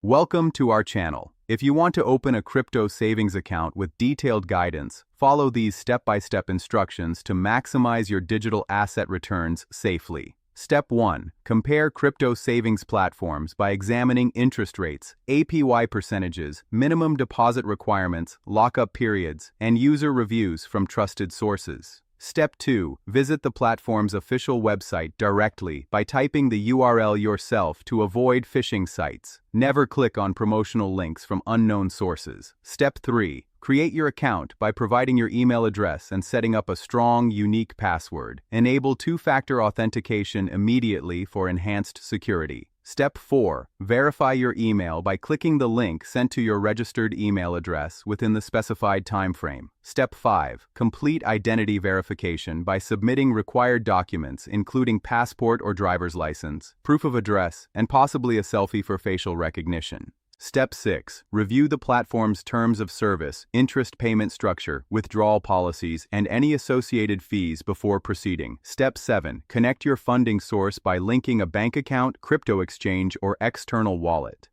Welcome to our channel. If you want to open a crypto savings account with detailed guidance, follow these step-by-step instructions to maximize your digital asset returns safely. Step 1. Compare crypto savings platforms by examining interest rates, APY percentages, minimum deposit requirements, lockup periods, and user reviews from trusted sources. Step 2. Visit the platform's official website directly by typing the URL yourself to avoid phishing sites. Never click on promotional links from unknown sources. Step 3. Create your account by providing your email address and setting up a strong, unique password. Enable two-factor authentication immediately for enhanced security. Step 4. Verify your email by clicking the link sent to your registered email address within the specified time frame. Step 5. Complete identity verification by submitting required documents including passport or driver's license, proof of address, and possibly a selfie for facial recognition. Step 6. Review the platform's terms of service, interest payment structure, withdrawal policies, and any associated fees before proceeding. Step 7. Connect your funding source by linking a bank account, crypto exchange, or external wallet.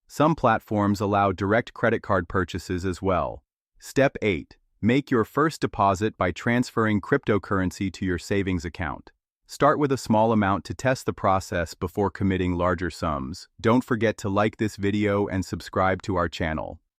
Some platforms allow direct credit card purchases as well. Step 8. Make your first deposit by transferring cryptocurrency to your savings account. Start with a small amount to test the process before committing larger sums. Don't forget to like this video and subscribe to our channel.